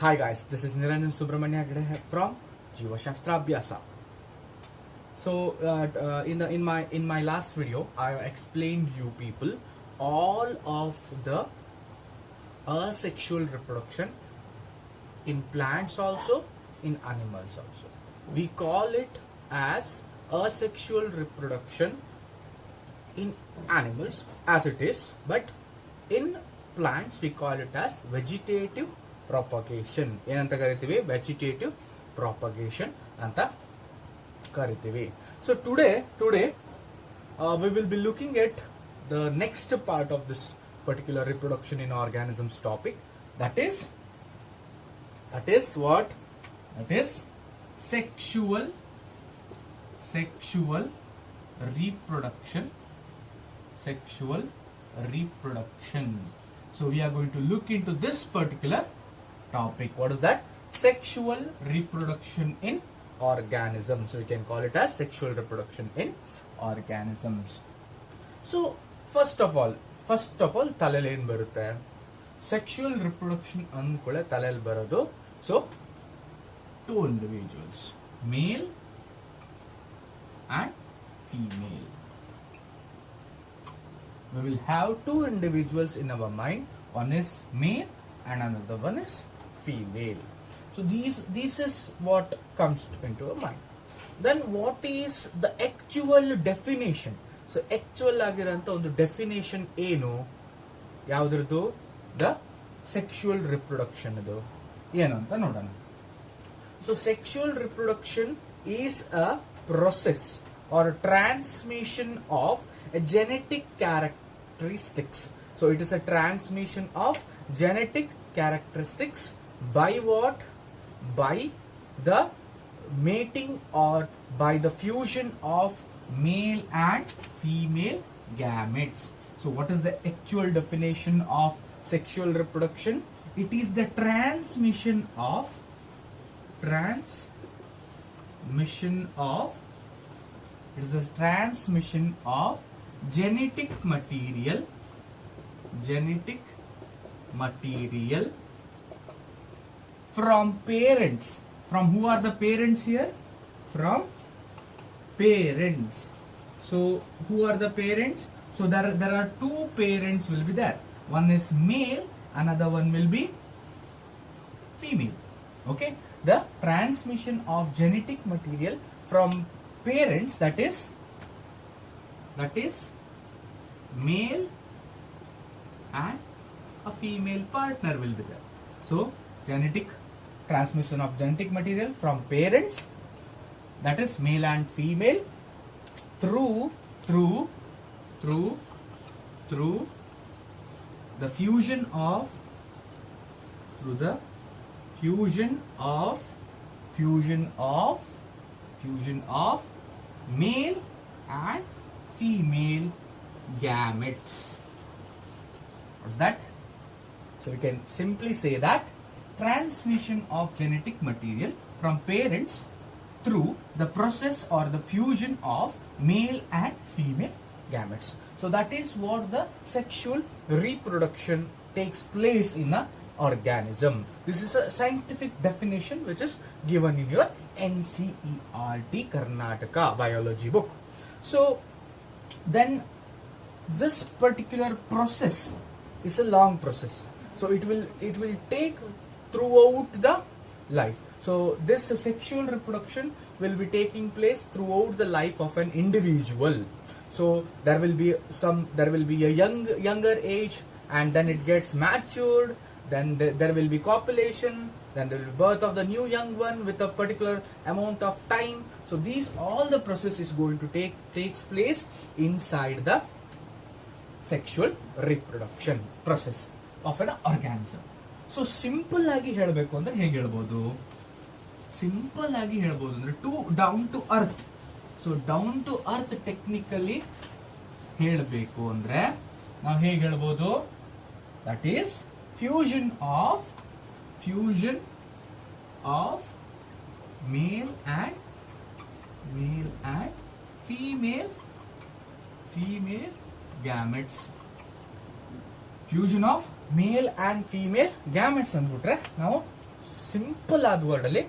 Hi guys, this is Niranjan Subramanya Hegde from Jiva Shastra Abhyasa. So in my last video, I explained you people all of the asexual reproduction in plants also, in animals also. We call it as asexual reproduction in animals as it is, but in plants we call it as vegetative propagation. ಏನಂತ ಕರಿತೀವಿ? Vegetative propagation ಅಂತ ಕರಿತೀವಿ. So today we will be looking at the next part of this particular reproduction in organisms topic. That is what? That is sexual reproduction. Sexual reproduction. So we are going to look into this particular topic. What is that? Sexual reproduction in organisms. So we can call it as sexual reproduction in organisms. So first of all ತಲೆಯಲ್ಲಿ ಏನು ಬರುತ್ತೆ? Sexual reproduction ಅಂದ್ಕೊಳ್ಳೆ ತಲೆಯಲ್ಲಿ ಬರೋದು. So two individuals, male and female. We will have two individuals in our mind. One is male and another one is female. So this is what comes into our mind. Then what is the actual definition? So actual ಆಗಿರೋಂಥ ಒಂದು definition ಏನು? ಯಾವುದ್ರದ್ದು? The ಸೆಕ್ಶುವಲ್ reproduction ಅದು ಏನು ಅಂತ ನೋಡೋಣ. So sexual reproduction is a process or a transmission of a genetic characteristics. So it is a transmission of genetic characteristics by what? By the mating or by the fusion of male and female gametes. So what is the actual definition of sexual reproduction? It is the transmission of genetic material from parents. From who are the parents here? From parents. So who are the parents? So there are two parents will be there. One is male, another one will be female. Okay, the transmission of genetic material from parents, that is male and a female partner will be there. So genetic transmission of genetic material from parents, that is male and female, through the fusion of male and female gametes. What's that? So we can simply say that transmission of genetic material from parents through the process or the fusion of male and female gametes. So that is what the sexual reproduction takes place in a organism. This is a scientific definition which is given in your NCERT Karnataka biology book. So then this particular process is a long process. So it will take throughout the life. So this sexual reproduction will be taking place throughout the life of an individual. So there will be a younger age, and then it gets matured, then there will be copulation, then there will be birth of the new young one with a particular amount of time. So all the process is going to takes place inside the sexual reproduction process of an organism. So simple ಆಗಿ ಹೇಳಬೇಕು ಅಂದ್ರೆ ಹೇಗೆ ಹೇಳ್ಬೋದು? Simple ಆಗಿ ಹೇಳ್ಬೋದು ಅಂದ್ರೆ down to earth. So down to earth technically ಹೇಳಬೇಕು ಅಂದ್ರೆ ನಾವು ಹೇಗೆ ಹೇಳ್ಬೋದು? That is fusion of male and female gametes. Fusion of male and female gametes ಅಂದ್ಬಿಟ್ರೆ ನಾವು ಸಿಂಪಲ್ ಆದ ವರ್ಡ್ ಅಲ್ಲಿ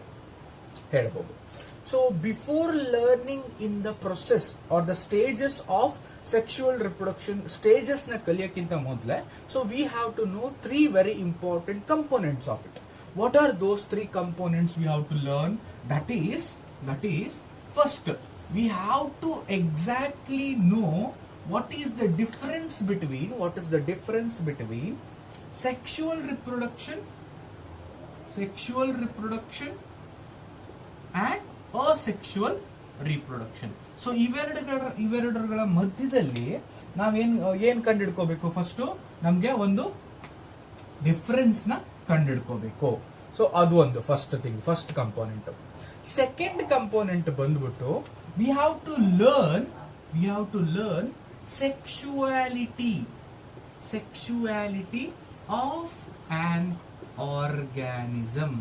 ಹೇಳ್ಬೋದು. So before learning in the process are the stages of sexual reproduction stages na kaliyakkinta modle, so we have to know three very important components of it. What are those three components we have to learn? That is first we have to exactly know what is the difference between sexual reproduction and asexual reproduction. So ಇವೆರಡರ ಮಧ್ಯದಲ್ಲಿ ನಾವೇನ್ ಕಂಡಿಡ್ಕೋಬೇಕು? First ನಮ್ಗೆ ಒಂದು difference ನ ಕಂಡಿಡ್ಕೋಬೇಕು. So ಅದು ಒಂದು first thing, first component. Second component ಬಂದ್ಬಿಟ್ಟು we have to learn sexuality of an organism.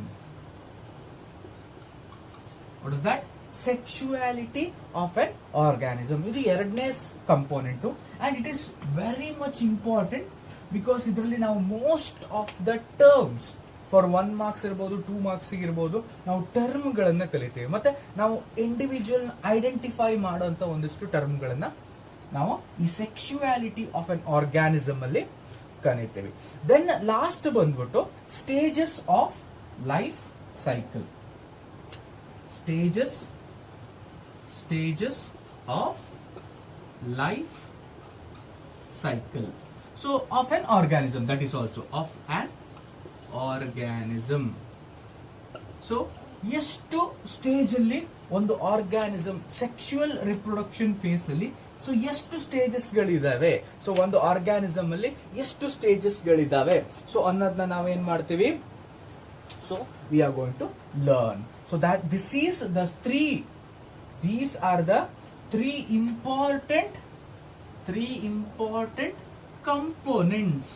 What is that? Sexuality of an organism. ಇದು ಎರಡನೇ component and it is very much important because ಇದರಲ್ಲಿ ನಾವು most of the terms for 1 marks ಇರ್ಬೋದು, 2 marks ಇರ್ಬೋದು, ನಾವು term ಗಳನ್ನ ಕಲಿತೇವೆ. ಮತ್ತೆ ನಾವು ಇಂಡಿವಿಜುವಲ್ ಐಡೆಂಟಿಫೈ ಮಾಡುವಂತ ಒಂದಿಷ್ಟು ಟರ್ಮ್ ಗಳನ್ನ ನಾವು ಈ ಸೆಕ್ಸುಯಾಲಿಟಿ ಆಫ್ ಅನ್ ಆರ್ಗ್ಯಾನಿಸಮ್ ಅಲ್ಲಿ ಕಲಿತೇವೆ. ದೆನ್ ಲಾಸ್ಟ್ ಬಂದ್ಬಿಟ್ಟು stages of life cycle. Stages of life cycle. So of an organism, that is also of an organism. So ಎಷ್ಟು ಸ್ಟೇಜ್ ಅಲ್ಲಿ ಒಂದು ಆರ್ಗ್ಯಾನಿಸಮ್ ಸೆಕ್ಸುವಲ್ ರಿಪ್ರೊಡಕ್ಷನ್ ಫೇಸ್ ಅಲ್ಲಿ ಸೊ ಎಷ್ಟು ಸ್ಟೇಜಸ್ ಗಳಿದಾವೆ, so ಒಂದು organism ಅಲ್ಲಿ ಎಷ್ಟು ಸ್ಟೇಜಸ್ ಗಳಿದಾವೆ ಸೊ ಅನ್ನೋದನ್ನ ನಾವೇನ್ ಮಾಡ್ತೀವಿ? So we are going to learn. So that these are the three important components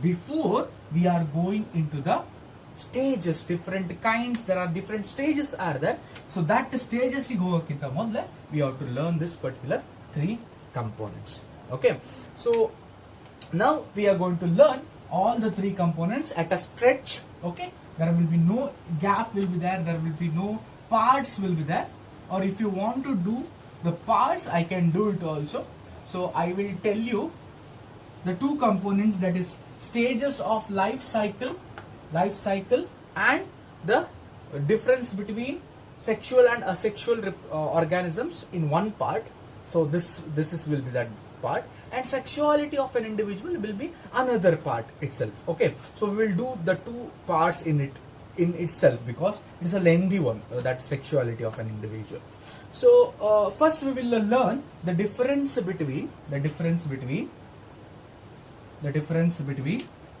before we are going into the stages. Different kinds, there are different stages are there. So that stages ಗೆ ಹೋಗಕ್ಕಿಂತ ಮೊದಲೇ we have to learn this particular three components. Okay, so now we are going to learn all the three components at a stretch. Okay, there will be no gap will be there, there will be no parts will be there, or if you want to do the parts I can do it also. So I will tell you the two components, that is stages of life cycle and the difference between sexual and asexual organisms in one part. So this will be that part, and sexuality of an individual will be another part itself. Okay, so we will do the two parts in itself because it is a lengthy one, that sexuality of an individual. So first we will learn the difference between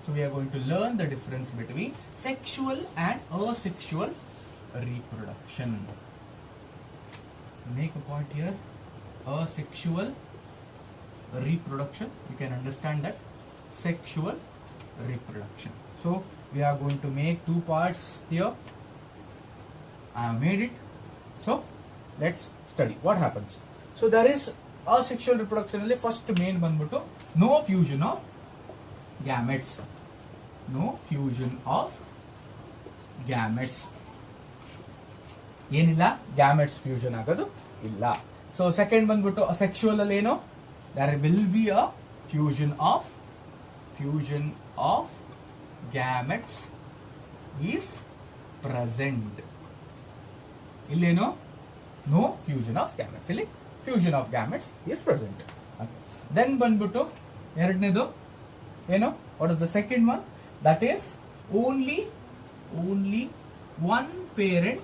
so we are going to learn the difference between sexual and asexual reproduction. Make a point here, asexual reproduction, you can understand that, sexual reproduction. So we are going to make two parts here. I have made it. So let's study what happens. So there is asexual reproduction alli first main bandubiಟ್ಟು no fusion of gametes. ಏನಿಲ್ಲ, gametes fusion ಆಗೋದು ಇಲ್ಲ. So second ಬಂದ್ಬಿಟ್ಟು ಅಸೆಕ್ಸುವಲ್ ಅಲ್ಲಿ ಏನು, there will be a fusion of gametes is present. ಇಲ್ಲೇನು no fusion of gametes, ಇಲ್ಲಿ fusion of gametes is present. Then ಬಂದ್ಬಿಟ್ಟು ಎರಡನೇದು ಏನು, what is the second one? That is only one parent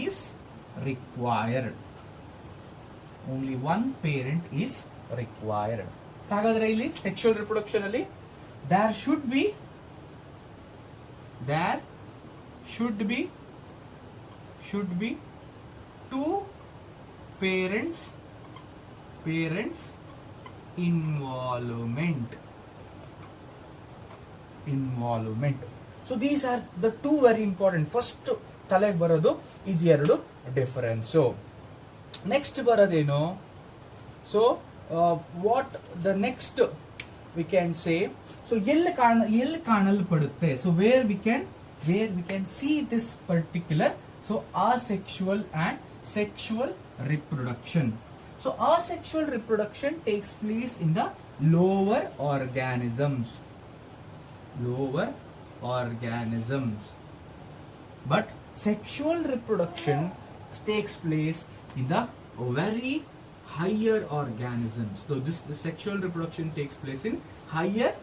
is required. Only one parent is required. So ಹಾಗಾದ್ರೆ ಇಲ್ಲಿ sexual reproduction ಅಲ್ಲಿ there should be two parents involvement. So these are the two very important. First ತಲೆಗೆ ಬರೋದು ಇದು ಎರಡು difference. Next ಬರೋದೇನು, so what the next we can say, so yell kanalpadutte, so where we can see this particular, so asexual and sexual reproduction. So asexual reproduction takes place in the lower organisms, but sexual reproduction takes place in the very higher organisms. So the sexual reproduction takes place in higher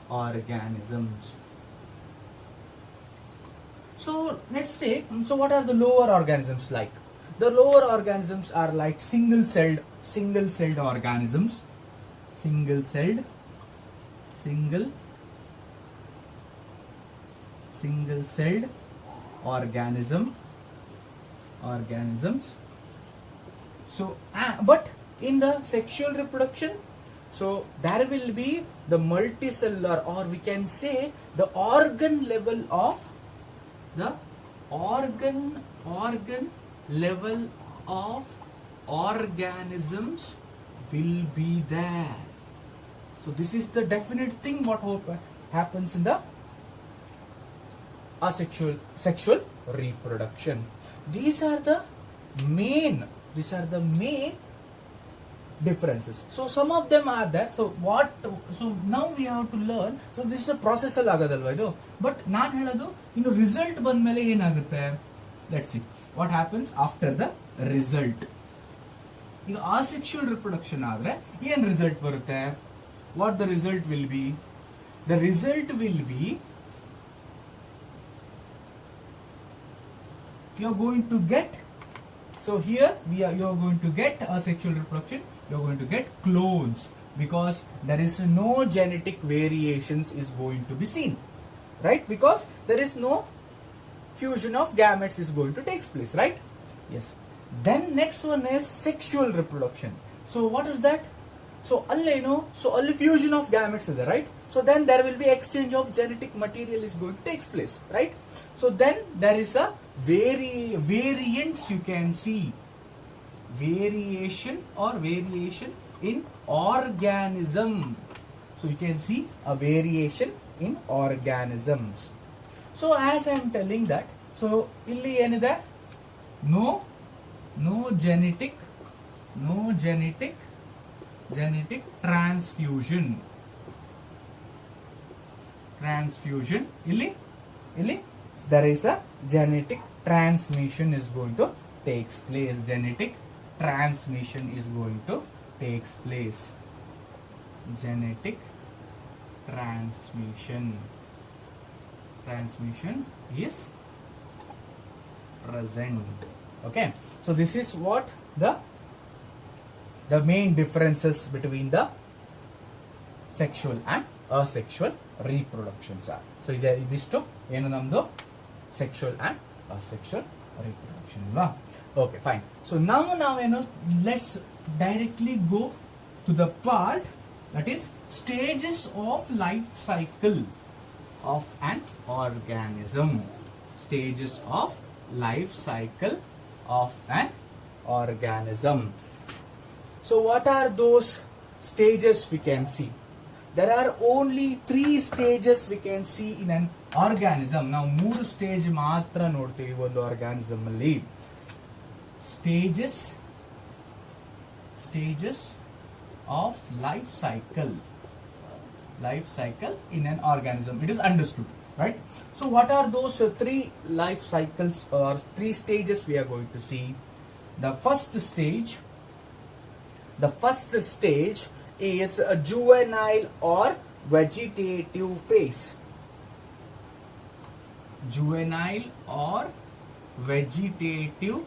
organisms. So let's take, so what are the lower organisms like? The lower organisms are like single-celled organisms, single-celled organisms. So but in the sexual reproduction, so there will be the multicellular, or we can say the organ level of organisms will be there. So this is the definite thing what happens in the sexual reproduction. These are the main differences. So some of them are there. So now we have to learn. So this is a process agadalva idu, but naan heladu inu result bandmele enagutte. Let's see what happens after the result. ಈಗ asexual reproduction ಆದ್ರೆ ಏನು result ಬರುತ್ತೆ? What the result will be? The result will be, you are going to get, so here you are going to get asexual reproduction, you are going to get clones, because there is no genetic variations is going to be seen, right? Because there is no fusion of gametes is going to take place, right? Yes. Then next one is sexual reproduction. So what is that? So only fusion of gametes is there, right? So then there will be exchange of genetic material is going to take place, right? So then there is a variants, you can see variation in organism. So you can see a variation in organisms. So as I am telling that, so illi enide no genetic transfusion illi there is a genetic transmission is going to takes place. Genetic transmission is going to takes place. Genetic transmission is present. Okay, so this is what the main differences between the sexual and asexual reproductions are. So idistu ಏನು ನಮ್ಮದು sexual and asexual reproduction ಅಲ್ವಾ? Okay, fine. So now let's directly go to the part that is stages of life cycle of an organism. Stages of life cycle of an organism. So what are those stages we can see? There are only 3 stages we can see in an organism. Now 3 stage ಮಾತ್ರ ನೋಡ್ತೀವಿ ಒಂದು organism ಅಲ್ಲಿ. Stages of life cycle in an organism. It is understood, right? So what are those 3 life cycles or 3 stages we are going to see? The first stage is a juvenile or vegetative phase. Juvenile or vegetative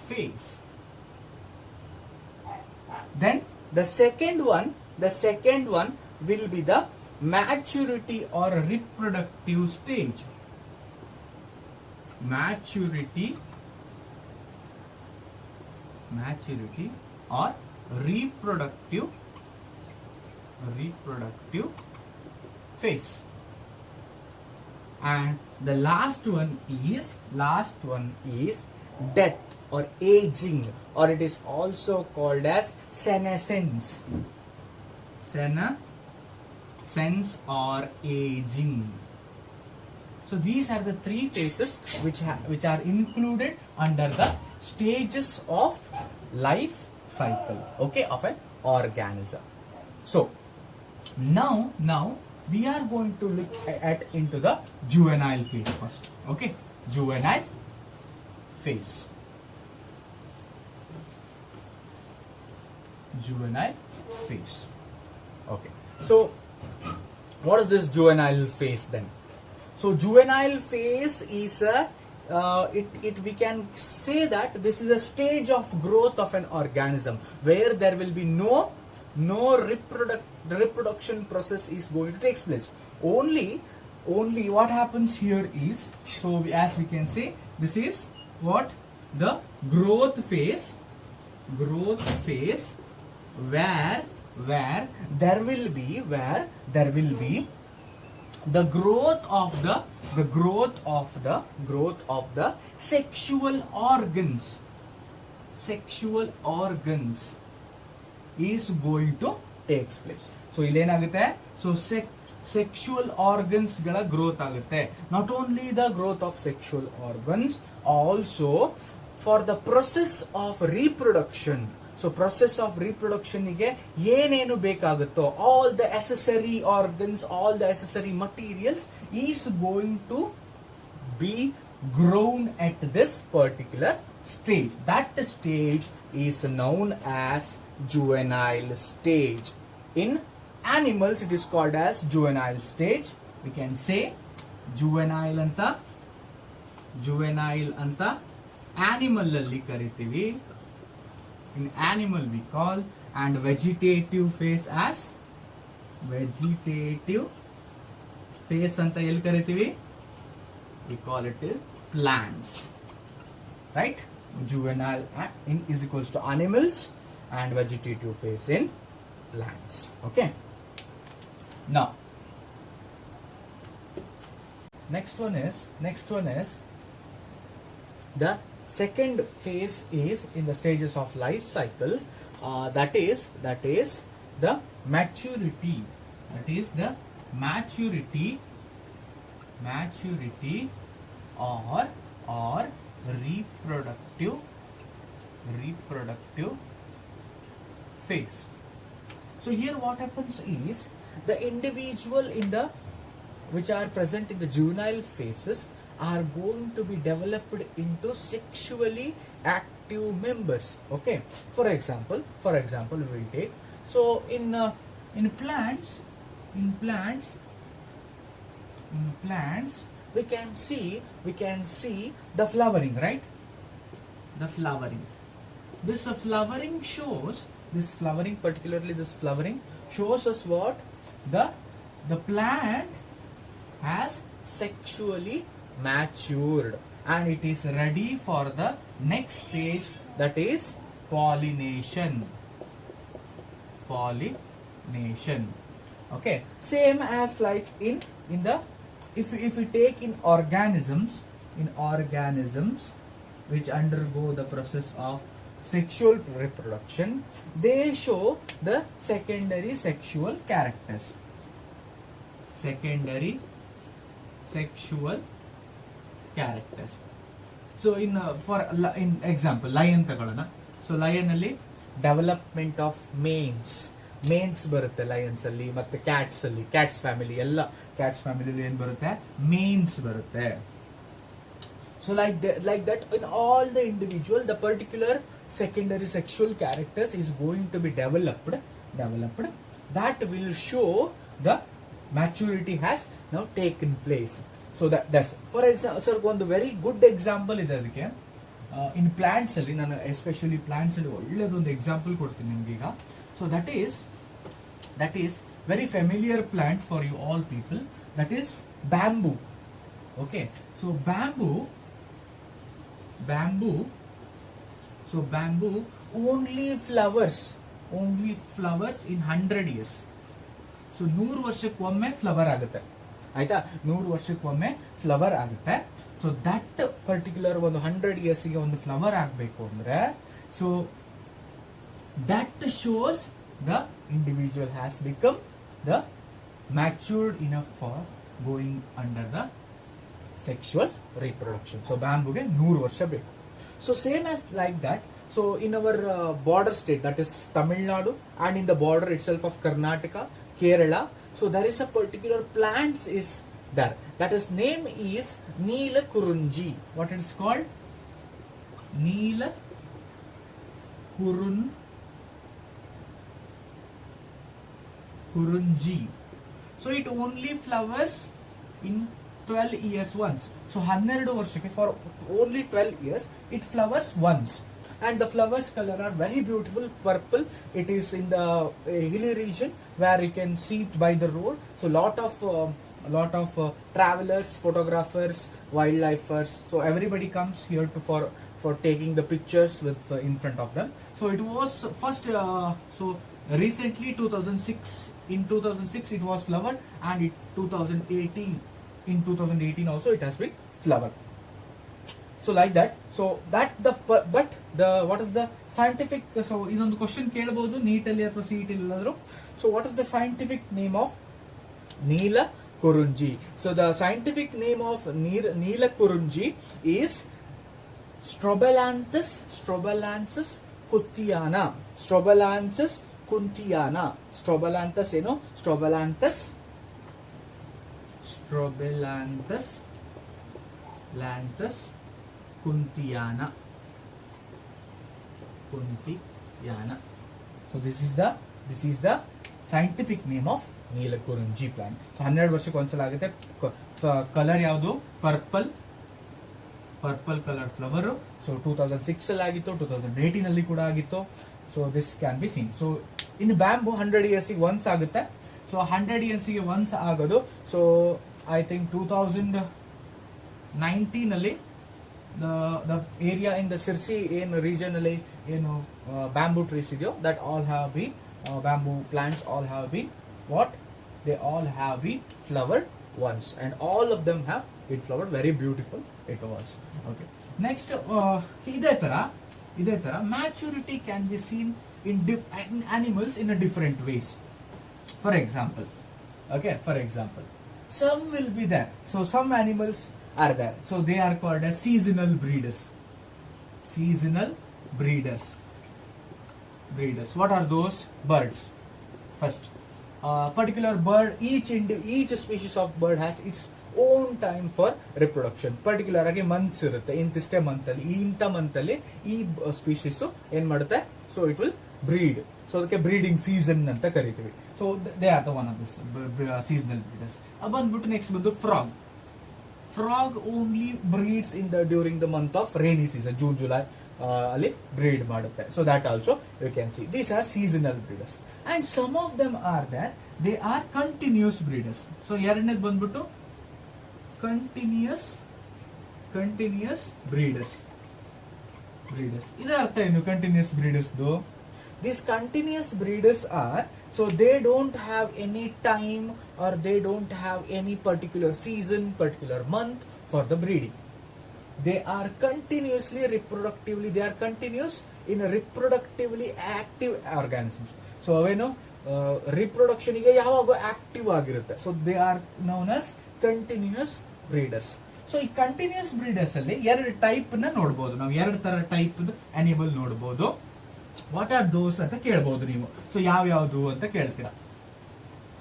phase. Then the second one will be the maturity or reproductive stage. Maturity or reproductive phase. And the last one is death or aging, or it is also called as senescence. Senescence or aging. So these are the three phases which are included under the stages of life cycle, okay, of an organism. So now we are going to look at into the juvenile phase first, okay, juvenile phase. Juvenile phase. Okay. So what is this juvenile phase then? So juvenile phase is a we can say that this is a stage of growth of an organism where there will be no reproduction process is going to take place. Only what happens here is, so as we can say, this is what the growth phase where there will be the growth of the sexual organs is going to take place. So ilenagutte, so sexual organs gala growth agutte. Not only the growth of sexual organs, also for the process of reproduction. So process of reproduction ige yenenu bekagutto, all the accessory organs, all the accessory materials is going to be grown at this particular stage. That stage is known as juvenile stage. In animals it is called as juvenile stage. We can say juvenile anta animal alli karitivi. In animal we call, and vegetative phase as vegetative phase anta elli karitivi, we call it plants, right? Juvenile is equals to animals and vegetative phase in plants. Okay. Now next one is the second phase is in the stages of life cycle, that is the maturity. That is the maturity or reproductive phase. So here what happens is, the individual which are present in the juvenile phases are going to be developed into sexually active members. Okay. For example, we will take, so in plants we can see the flowering, right? The flowering. This flowering shows, particularly this flowering shows us what the plant has sexually matured and it is ready for the next stage, that is pollination. Okay, same as like in the if we take in organisms which undergo the process of sexual reproduction, they show the secondary sexual characters. So in example lion ತಗೊಳ್ಳೋಣ. So lion ಅಲ್ಲಿ development of mains ಬರುತ್ತೆ Lions ಅಲ್ಲಿ, ಮತ್ತೆ cats ಅಲ್ಲಿ, cats family ಎಲ್ಲ cats family ಏನ್ ಬರುತ್ತೆ, mains ಬರುತ್ತೆ. So like that in all the individual, the particular secondary sexual characters is going to be developed that will show the maturity has now taken place. So that's for example, sir, one very good example ಇದೆ ಅದಕ್ಕೆ. In plants ಅಲ್ಲಿ ನಾನು especially plants ಅಲ್ಲಿ ಒಳ್ಳೆದೊಂದು example ಕೊಡ್ತೀನಿ ನಿಮ್ಗೆ ಈಗ. So that is very familiar plant for you all people, that is bamboo. Okay, so bamboo only flowers in 100 years. So 100 ವರ್ಷಕ್ಕೊಮ್ಮೆ flower ಆಗುತ್ತೆ. ಆಯ್ತಾ. 100 ವರ್ಷಕ್ಕೊಮ್ಮೆ ಫ್ಲವರ್ ಆಗುತ್ತೆ. ಸೊ ದಟ್ ಪರ್ಟಿಕ್ಯುಲರ್ ಒಂದು 100 ಇಯರ್ಸ್ಗೆ ಒಂದು ಫ್ಲವರ್ ಆಗಬೇಕು ಅಂದ್ರೆ, so that shows the individual has become the matured enough for going under the sexual reproduction. So bamboo ge 100 varsha beku. So same as like that. So in our border state, that is Tamil Nadu, and in the border itself of Karnataka, Kerala, so there is a particular plant is there. That is name is Neela Kurunji. What it is called? Neela Kurunji. So it only flowers in 12 years once. So 12 ವರ್ಷಕ್ಕೆ for only 12 years it flowers once, and the flowers color are very beautiful purple. It is in the hilly region where you can see it by the road. So lot of travelers, photographers, wildlifers, so everybody comes here to for taking the pictures with in front of them. So it was first so recently 2006, in 2006 it was flowered, and in 2018 also it has been flowered. So like that. So that but the what is the scientific, so ಇದೊಂದು question ಕೇಳಬಹುದು ನೀಟಲ್ಲಿ ಅಥವಾ CET ಎಲ್ಲಾದರೂ. So what is the scientific name of Neela Kurunji? So the scientific name of Neela Kurunji is Strobilanthus kuntiana. Strobilanthus kuntiana. Strobilanthus ಏನು? Strobilanthus kuntiana. So this is the scientific name of Neela Kurunji plant. So 12 ವರ್ಷಕ್ಕೆ ಒಂದ್ಸಲ ಆಗುತ್ತೆ. Colour ಯಾವುದು? Purple colour flower. So 2006 ಅಲ್ಲಿ ಆಗಿತ್ತು, 2018 ಅಲ್ಲಿ ಕೂಡ ಆಗಿತ್ತು. So this can be seen. So in bamboo 100 years once ಆಗುತ್ತೆ. ಸೊ 100 years once ಆಗೋದು. ಸೊ ಐ ಥಿಂಕ್ 2019 ಅಲ್ಲಿ the area in the Sirsi in region ಅಲ್ಲಿ ಏನು ಬ್ಯಾಂಬೂ ಟ್ರೀಸ್ ಇದೆಯೋ, that all have been bamboo plants all have been what? They all have been flowered once, and all of them have been flowered. Very beautiful it was. Okay, next ಇದೇ ತರ maturity can be seen in animals in a different ways. For example, some will be there. So some animals are there. So they are called as seasonal breeders. What are those? Birds. First, particular bird, each species of bird has its own time for reproduction. Particular ಆಗಿ months ಇರುತ್ತೆ. ಇಂತಿಷ್ಟೇ month ಅಲ್ಲಿ, ಇಂಥ month ಅಲ್ಲಿ ಈ species ಏನ್ ಮಾಡುತ್ತೆ? So it will breed. So ಅದಕ್ಕೆ breeding season ಅಂತ ಕರಿತೀವಿ. So they are the one of this seasonal breeders. ಬಂದ್ಬಿಟ್ಟು ನೆಕ್ಸ್ಟ್ ಬಂದು frog only breeds during the month of rainy season, June July ಅಲ್ಲಿ breed ಮಾಡುತ್ತೆ. So that also you can see. These are seasonal breeders, and some of them are there, they are continuous breeders. So ಎರಡನೇದು ಬಂದ್ಬಿಟ್ಟು continuous breeders. ಇದರ ಅರ್ಥ ಏನು continuous breeders ದು? These continuous breeders are, so they don't have any time, or they don't have any particular season, particular month for the breeding. They are continuously they are continuous in a reproductively active organisms. So ಅವೇನು reproduction ಗೆ ಯಾವಾಗ active ಆಗಿರುತ್ತೆ. So they are known as continuous breeders. So ಈ continuous breeders ಅಲ್ಲಿ ಎರಡು type ನ ನೋಡಬಹುದು ನಾವು. ಎರಡು ತರ ಟೈಪ್ ಅನಿಮಲ್ ನೋಡಬಹುದು. ವಾಟ್ ಆರ್ ದೋಸ್ ಅಂತ ಕೇಳಬಹುದು ನೀವು. ಸೊ ಯಾವ್ಯಾವುದು ಅಂತ ಕೇಳ್ತೀರಾ,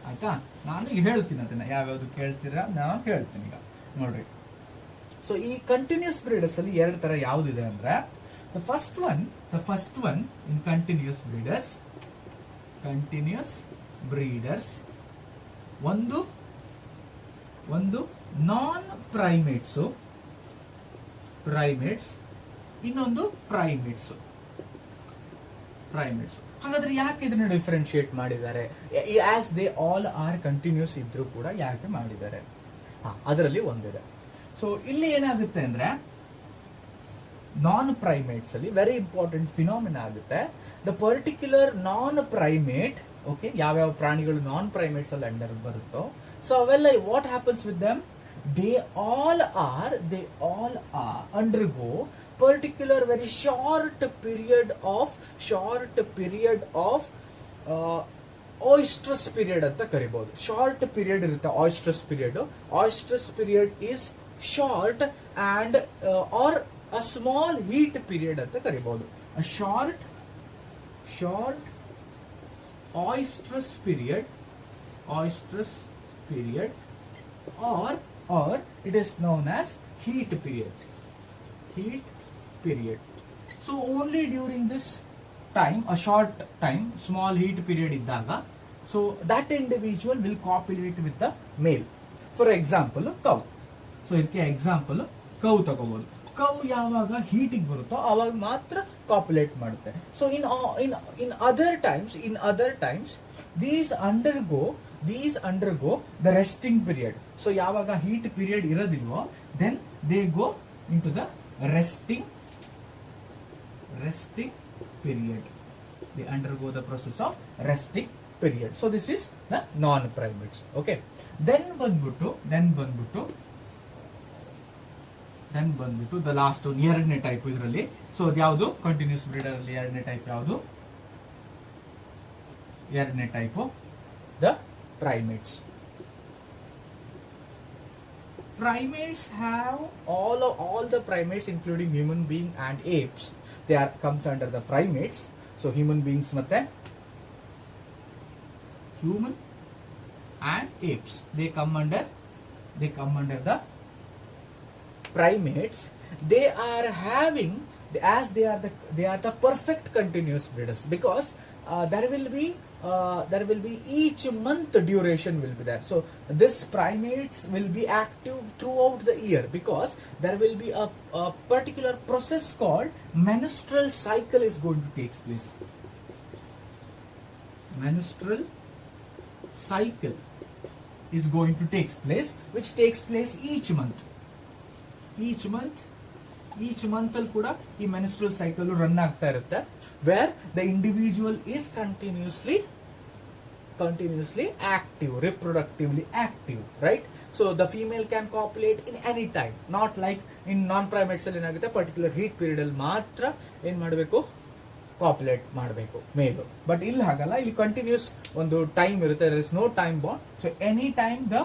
ಆಯ್ತಾ? ನಾನು ಹೇಳ್ತೀನಿ ಅದನ್ನ, ಯಾವ್ಯಾವ್ದು ಕೇಳ್ತೀರಾ ನಾನು ಹೇಳ್ತೀನಿ ಈಗ ನೋಡ್ರಿ. ಸೊ ಈ ಕಂಟಿನ್ಯೂಸ್ ಬ್ರೀಡರ್ಸ್ ಅಲ್ಲಿ ಎರಡು ತರ ಯಾವ್ದಿದೆ ಅಂದ್ರೆ, the first one in continuous breeders ಒಂದು ನಾನ್ ಪ್ರೈಮೇಟ್ಸ್, ಇನ್ನೊಂದು ಪ್ರೈಮೇಟ್ಸ್. ಹಾಗಾದ್ರೆ ಯಾಕೆ ಇದನ್ನ ಡಿಫ್ರೆನ್ಶಿಯೇಟ್ ಮಾಡಿದ್ದಾರೆ? As they all are continuous ಇದ್ರೂ ಕೂಡ ಯಾಕೆ ಮಾಡಿದ್ದಾರೆ? ಅದರಲ್ಲಿ ಒಂದಿದೆ. ಸೊ ಇಲ್ಲಿ ಏನಾಗುತ್ತೆ ಅಂದ್ರೆ, ನಾನ್ ಪ್ರೈಮೇಟ್ಸ್ ಅಲ್ಲಿ ವೆರಿ ಇಂಪಾರ್ಟೆಂಟ್ ಫಿನಾಮಿನಾ ಆಗುತ್ತೆ. The particular non primate okay, ಯಾವ್ಯಾವ ಪ್ರಾಣಿಗಳು ನಾನ್ ಪ್ರೈಮೇಟ್ಸ್ ಅಲ್ಲಿ ಅಂಡರ್ ಬರುತ್ತೋ, ಸೊ ಅವೆಲ್ಲ what happens with them, they all are undergo particular very short period of oestrus period ಅಂತ ಕರಿಬಹುದು. ಶಾರ್ಟ್ ಪೀರಿಯಡ್ ಇರುತ್ತೆ oestrus period. Oestrus period is short and or a small heat period ಅಂತ ಕರಿಬಹುದು. A short oestrus period or it is known as heat period. So only during this time, a short time, small heat period iddaga, so that individual will copulate with the male. For example, cow. So ಇದಕ್ಕೆ example cow ತಗೋಬಹುದು. Cow ಯಾವಾಗ ಹೀಟಿಗೆ ಬರುತ್ತೋ ಅವಾಗ ಮಾತ್ರ ಕಾಪುಲೇಟ್ ಮಾಡುತ್ತೆ. So in other times these undergo the resting period. So ಯಾವಾಗ heat period ಇರೋದಿಲ್ವೋ, then they go into the resting period. They undergo the process of resting period. So this is the non-primates. Okay. Then ಬಂದ್ಬಿಟ್ಟು the last one, ಎರಡನೇ type ಇದರಲ್ಲಿ. So ಯಾವುದು continuous breeder ಅಲ್ಲಿ ಎರಡನೇ type ಯಾವುದು? ಎರಡನೇ type the primates. Primates have all the primates including human being and apes, they are comes under the primates. So human beings ಮತ್ತೆ human and apes, they come under the primates. They are having, as they are the perfect continuous breeders, because there will be each month duration will be there. So this primates will be active throughout the year, because there will be a particular process called menstrual cycle is going to take place. Menstrual cycle is going to take place, which takes place each month ಅಲ್ಲಿ ಕೂಡ ಈ menstrual cycle run ಆಗ್ತಾ ಇರುತ್ತೆ, where the individual is continuously active, reproductively active, right? So the female can copulate in any time, not like in non-primates ಅಲ್ಲಿ ಏನಾಗುತ್ತೆ, particular heat period ಅಲ್ಲಿ ಮಾತ್ರ ಏನ್ ಮಾಡಬೇಕು, ಕಾಪುಲೇಟ್ ಮಾಡಬೇಕು ಮೇಲ್. ಬಟ್ ಇಲ್ಲಿ ಹಾಗಲ್ಲ, ಇಲ್ಲಿ ಕಂಟಿನ್ಯೂಸ್ ಒಂದು ಟೈಮ್ ಇರುತ್ತೆ, there is no time bound. So any time the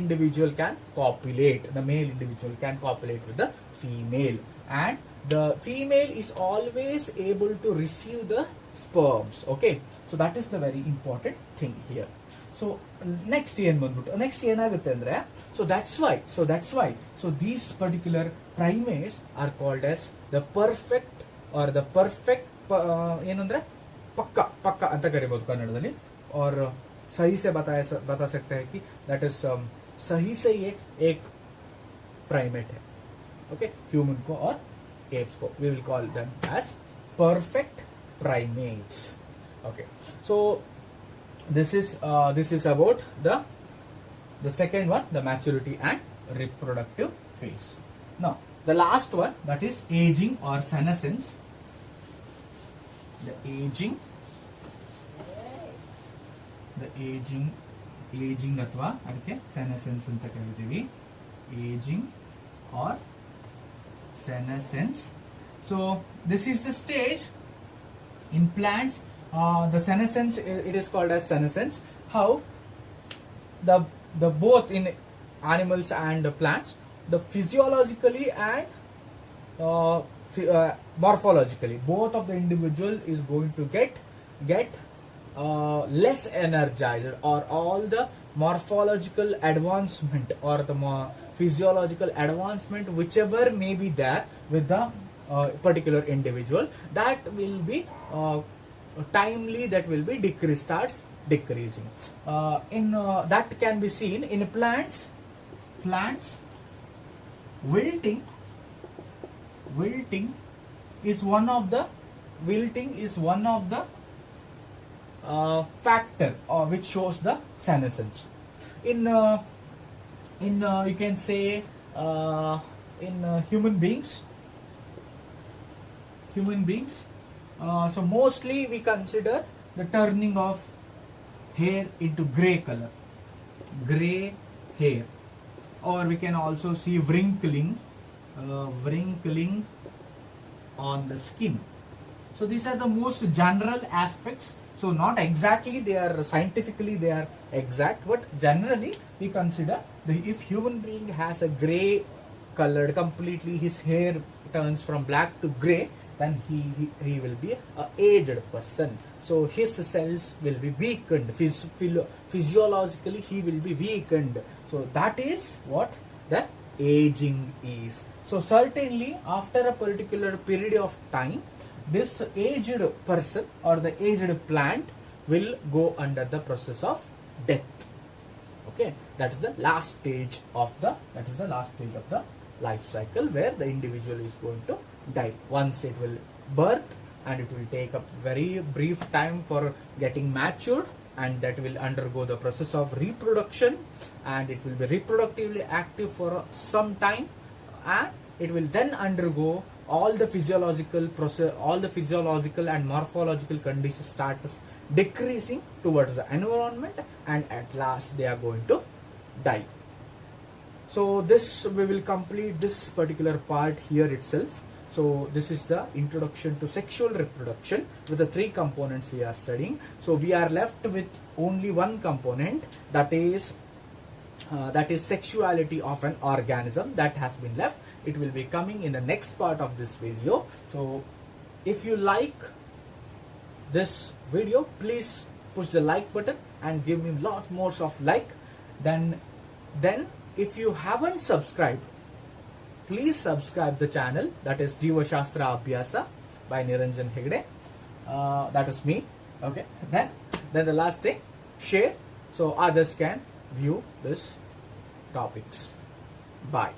individual can copulate, the male individual can copulate with the female, and the female is always able to receive the sperms. Okay, so that is the very important thing here. So next ಏನಾಗುತ್ತೆ ಅಂದ್ರೆ, so that's why so these particular primates are called as the perfect ಏನಂದ್ರೆ ಪಕ್ಕ ಅಂತ ಕರಿಬಹುದು ಕನ್ನಡದಲ್ಲಿ, और सही से बता सकते हैं कि that is सही से ये एक प्राइमेट है. ओके, ह्यूमन को और एप्स को we will call them as perfect primates. Okay, so this is about the second one, the maturity and reproductive phase. Now the last one, that is aging or senescence. The aging ಅಥವಾ ಅದಕ್ಕೆ senescence ಅಂತ ಕರಿತೀವಿ. Aging or senescence. So this is the stage in plants. The senescence, it is called as senescence. How the both in animals and plants, the physiologically and morphologically, both of the individual is going to get less energized, or all the morphological advancement or the physiological advancement whichever may be there with the particular individual, that will be timely, that will be starts decreasing. That can be seen in plants. Wilting is one of the factor which shows the senescence. In you can say in human beings. So mostly we consider the turning of hair into gray color, gray hair, or we can also see wrinkling, wrinkling on the skin. So these are the most general aspects. So not exactly they are scientifically they are exact, but generally we consider if human being has a gray colored completely, his hair turns from black to gray, then he will be a aged person. So his cells will be weakened, physiologically he will be weakened. So that is what the aging is. So certainly after a particular period of time, this aged person or the aged plant will go under the process of death. Okay, that is the last stage of the life cycle, where the individual is going to die. Once it will birth, and it will take a very brief time for getting matured, and that will undergo the process of reproduction, and it will be reproductively active for some time, and it will then undergo all the physiological process, all the physiological and morphological conditions starts decreasing towards the environment, and at last they are going to die. So this, we will complete this particular part here itself. So this is the introduction to sexual reproduction with the 3 components we are studying. So we are left with only one component, that is sexuality of an organism, that has been left. It will be coming in the next part of this video. So if you like this video, please push the like button and give me lot more of like. Then if you haven't subscribed, please subscribe the channel, that is Jiva Shastra Abhyasa by Niranjan Hegde. That is me. Okay. Then the last thing, share so others can view this topics. Bye.